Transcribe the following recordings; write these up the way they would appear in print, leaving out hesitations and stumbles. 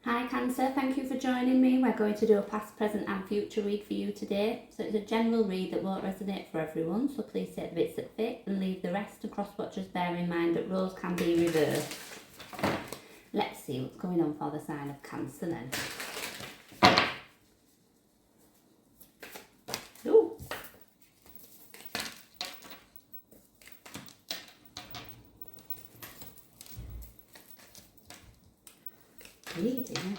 Hi Cancer, thank you for joining me. We're going to do a past, present and future read for you today. So it's a general read that won't resonate for everyone, so please take the bits that fit and leave the rest to cross watchers. Bear in mind that roles can be reversed. Let's see what's going on for the sign of Cancer then. Ooh. Reading.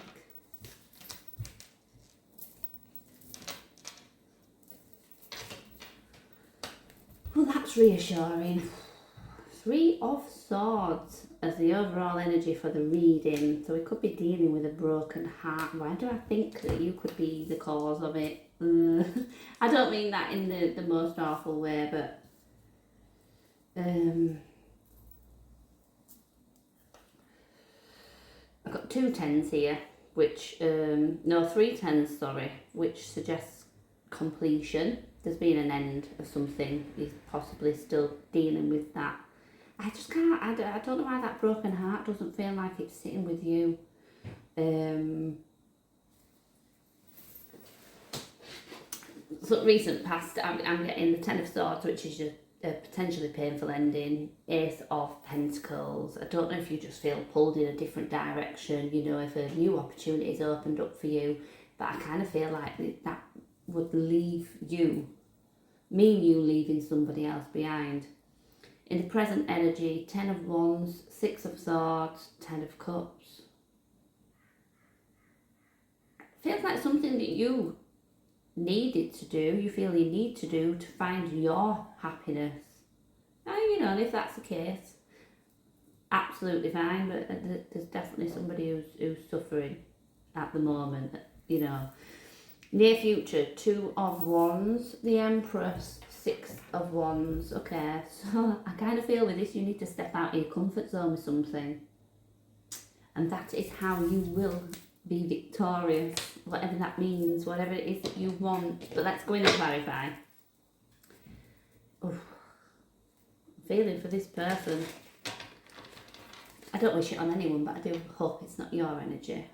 Well, that's reassuring. Three of Swords as the overall energy for the reading. So we could be dealing with a broken heart. Why do I think that you could be the cause of it? I don't mean that in the most awful way, but I've got two tens here, which, no, three tens, sorry, which suggests completion. There's been an end of something. He's possibly still dealing with that. I just can't, I don't know why that broken heart doesn't feel like it's sitting with you. So recent past, I'm getting the Ten of Swords, which is just a potentially painful ending. Ace of Pentacles. I don't know if you just feel pulled in a different direction, you know, if a new opportunity is opened up for you. But I kind of feel like that would leave you, mean you leaving somebody else behind. In the present energy, 10 of Wands, 6 of Swords, 10 of Cups. Feels like something that you needed to do, you feel you need to do to find your happiness. Now, you know, if that's the case, absolutely fine, but there's definitely somebody who's suffering at the moment, you know. Near future, 2 of Wands, the Empress, 6 of Wands. Okay, so I kind of feel with this you need to step out of your comfort zone with something. And that is how you will be victorious, whatever that means, whatever it is that you want. But let's go in and clarify. Oof. I'm feeling for this person. I don't wish it on anyone, but I do hope it's not your energy.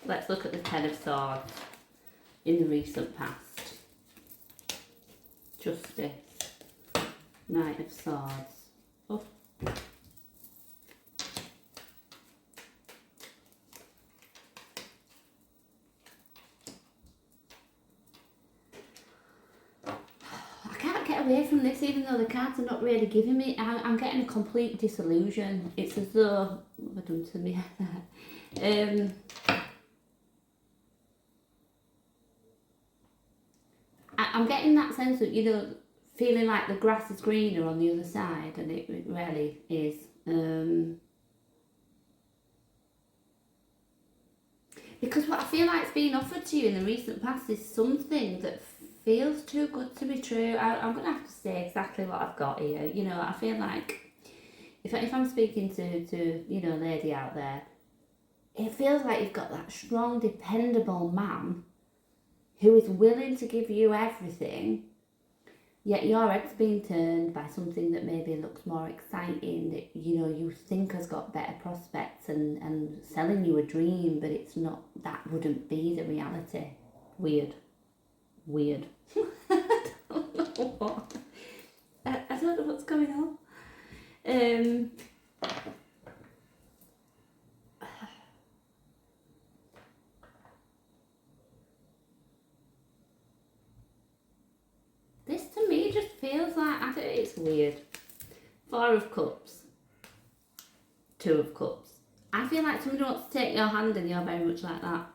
Let's look at the Ten of Swords in the recent past. Justice. Knight of Swords. Oh. I can't get away from this, even though the cards are not really giving me. I'm getting a complete disillusion. It's as though, what have I done to me? I'm getting that sense that, you know, feeling like the grass is greener on the other side, and it really is. Because what I feel like is being offered to you in the recent past is something that feels too good to be true. I'm going to have to say exactly what I've got here. You know, I feel like if I'm speaking to you know, a lady out there, it feels like you've got that strong, dependable man who is willing to give you everything, yet your head's being turned by something that maybe looks more exciting, that, you know, you think has got better prospects and selling you a dream, but it's not, that wouldn't be the reality. Weird. I don't know what. I don't know what's going on. This to me just feels like, it's weird. 4 of Cups. 2 of Cups. I feel like somebody wants to take your hand and you're very much like that.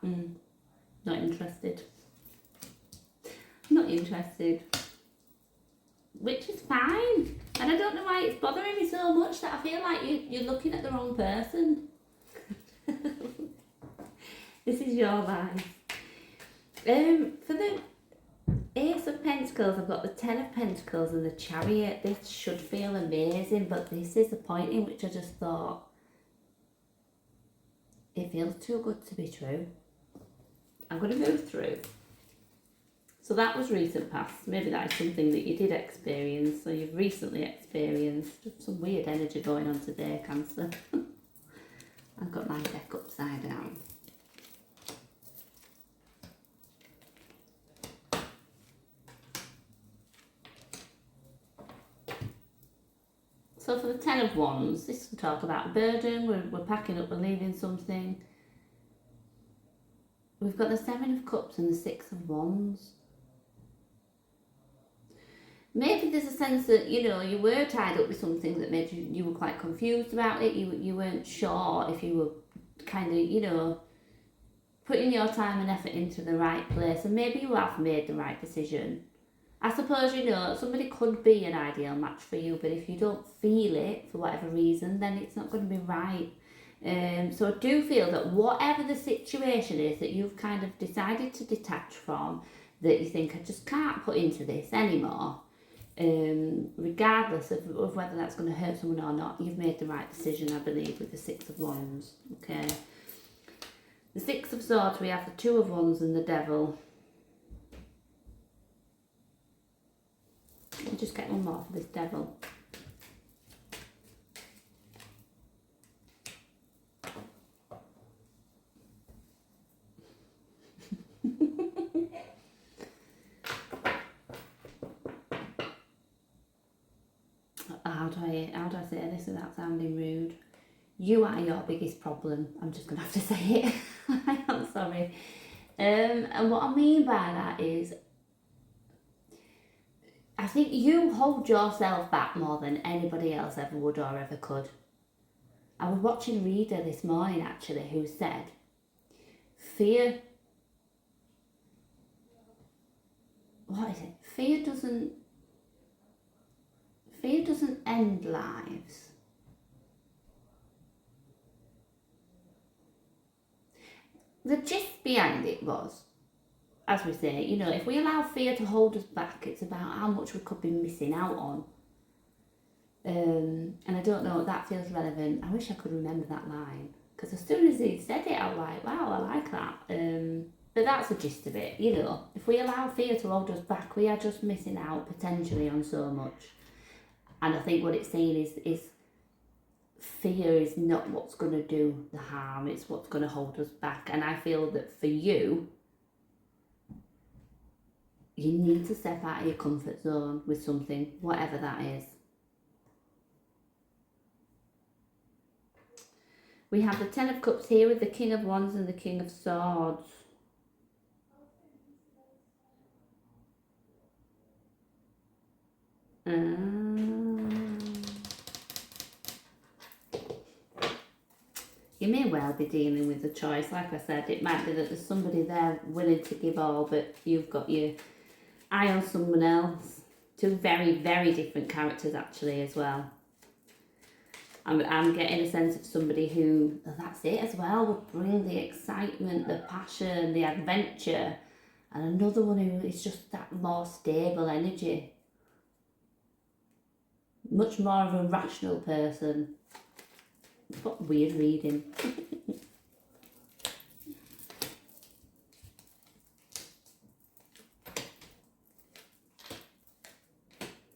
Not interested. Not interested. Which is fine. And I don't know why it's bothering me so much that I feel like you're looking at the wrong person. This is your life. For the Ace of Pentacles, I've got the 10 of Pentacles and the Chariot. This should feel amazing, but this is the point in which I just thought, it feels too good to be true. I'm going to move through. So that was recent past. Maybe that is something that you did experience, or you've recently experienced. Just some weird energy going on today, Cancer. I've got my deck upside down. So for the Ten of Wands, this will talk about burden, we're packing up, we're leaving something. We've got the Seven of Cups and the Six of Wands. Maybe there's a sense that, you know, you were tied up with something that made you were quite confused about it. You weren't sure if you were kind of, you know, putting your time and effort into the right place, and maybe you have made the right decision. I suppose, you know, somebody could be an ideal match for you, but if you don't feel it for whatever reason, then it's not going to be right. So I do feel that whatever the situation is that you've kind of decided to detach from, that you think, I just can't put into this anymore, regardless of whether that's going to hurt someone or not, you've made the right decision, I believe, with the Six of Wands. Okay. The Six of Swords, we have the Two of Wands and the Devil. I'll just get one more for this Devil. How do I say this without sounding rude? You are your biggest problem. I'm just going to have to say it. I'm sorry. And what I mean by that is, I think you hold yourself back more than anybody else ever would or ever could. I was watching a reader this morning actually who said, fear, what is it? Fear doesn't end lives. The gist behind it was, as we say, you know, if we allow fear to hold us back, it's about how much we could be missing out on. And I don't know, that feels relevant. I wish I could remember that line, because as soon as he said it, I was like, wow, I like that. But that's the gist of it, you know. If we allow fear to hold us back, we are just missing out potentially on so much. And I think what it's saying is fear is not what's going to do the harm, it's what's going to hold us back. And I feel that for you, you need to step out of your comfort zone with something, whatever that is. We have the Ten of Cups here with the King of Wands and the King of Swords. You may well be dealing with a choice. Like I said, it might be that there's somebody there willing to give all, but you've got your eye on someone else. Two very, very different characters actually as well. I'm getting a sense of somebody who, that's it as well, would bring the excitement, the passion, the adventure. And another one who is just that more stable energy. Much more of a rational person. What weird reading.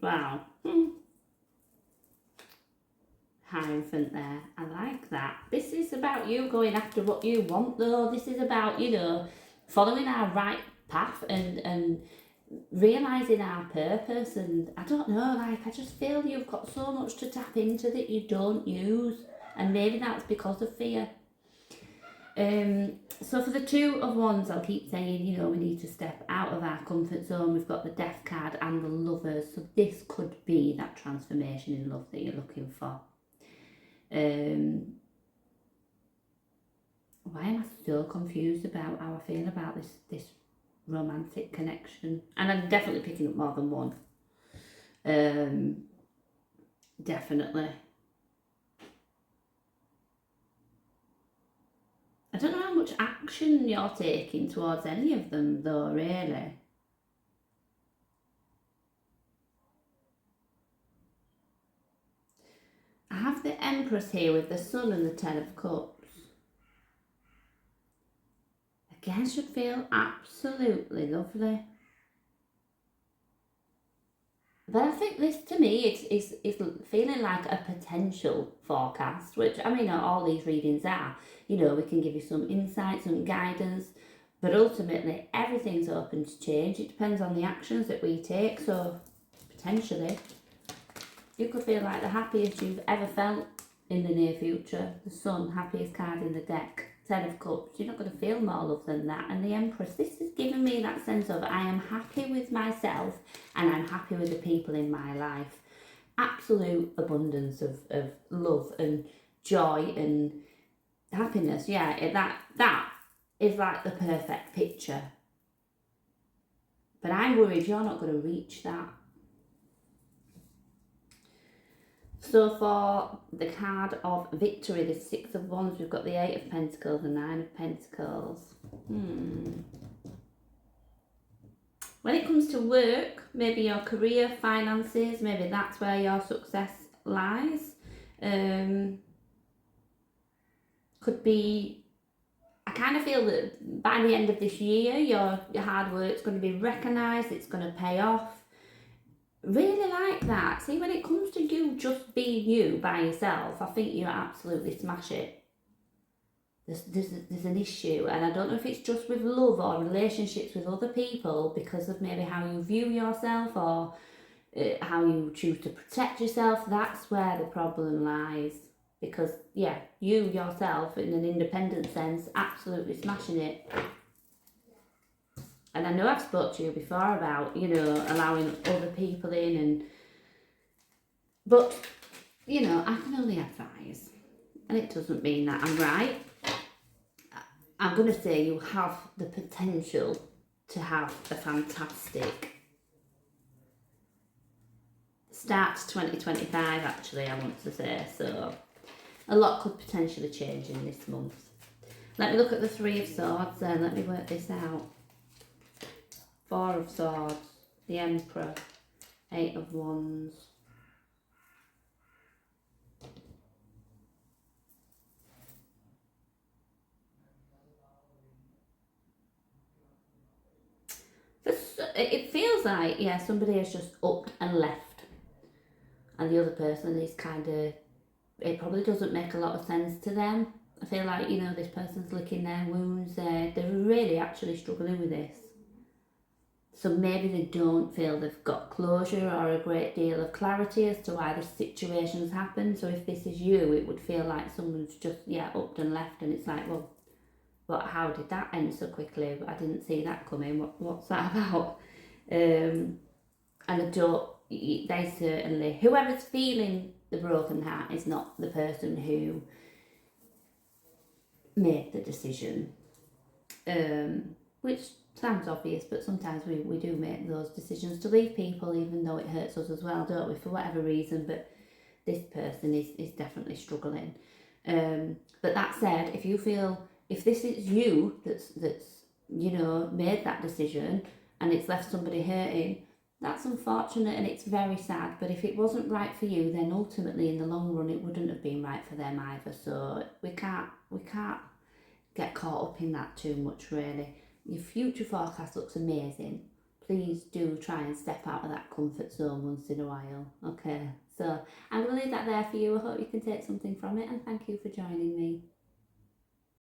Wow. Hierophant there. I like that. This is about you going after what you want though. This is about, you know, following our right path and realising our purpose. And I don't know, like, I just feel you've got so much to tap into that you don't use. And maybe that's because of fear. So for the Two of Wands, I'll keep saying, you know, we need to step out of our comfort zone. We've got the Death card and the Lovers. So this could be that transformation in love that you're looking for. Why am I so confused about how I feel about this romantic connection? And I'm definitely picking up more than one. Definitely. I don't know how much action you're taking towards any of them though, really. I have the Empress here with the Sun and the Ten of Cups. Again, should feel absolutely lovely. But I think this, to me, it's feeling like a potential forecast, which, I mean, all these readings are. You know, we can give you some insight, some guidance, but ultimately everything's open to change. It depends on the actions that we take. So potentially, you could feel like the happiest you've ever felt in the near future. The Sun, happiest card in the deck. Ten of Cups. You're not going to feel more love than that. And the Empress. This is giving me that sense of I am happy with myself and I'm happy with the people in my life. Absolute abundance of love and joy and happiness. Yeah, that is like the perfect picture. But I'm worried you're not going to reach that. So for the card of victory, the Six of Wands, we've got the Eight of Pentacles, the Nine of Pentacles. When it comes to work, maybe your career, finances, maybe that's where your success lies. Could be, I kind of feel that by the end of this year, your hard work's going to be recognised, it's going to pay off. Really like that. See, when it comes to you just being you by yourself, I think you absolutely smash it. There's an issue, and I don't know if it's just with love or relationships with other people because of maybe how you view yourself or how you choose to protect yourself. That's where the problem lies. Because, yeah, you yourself, in an independent sense, absolutely smashing it. And I know I've spoke to you before about, you know, allowing other people in, but, you know, I can only advise. And it doesn't mean that I'm right. I'm going to say you have the potential to have a fantastic start to 2025, actually, I want to say. So a lot could potentially change in this month. Let me look at the Three of Swords then. Let me work this out. Four of Swords, the Emperor, Eight of Wands. It feels like, yeah, somebody has just upped and left. And the other person is kind of, it probably doesn't make a lot of sense to them. I feel like, you know, this person's licking their wounds. They're really actually struggling with this. So maybe they don't feel they've got closure or a great deal of clarity as to why this situation's happened. So if this is you, it would feel like someone's just, yeah, upped and left. And it's like, well, but how did that end so quickly? I didn't see that coming. What's that about? And I don't, they certainly, whoever's feeling the broken heart is not the person who made the decision. Which sounds obvious, but sometimes we do make those decisions to leave people even though it hurts us as well, don't we, for whatever reason. But this person is definitely struggling. But that said, if you feel, if this is you that's you know, made that decision and it's left somebody hurting, that's unfortunate and it's very sad. But if it wasn't right for you, then ultimately in the long run it wouldn't have been right for them either. So we can't get caught up in that too much, really. Your future forecast looks amazing. Please do try and step out of that comfort zone once in a while. Okay, so I'm going to leave that there for you. I hope you can take something from it, and thank you for joining me.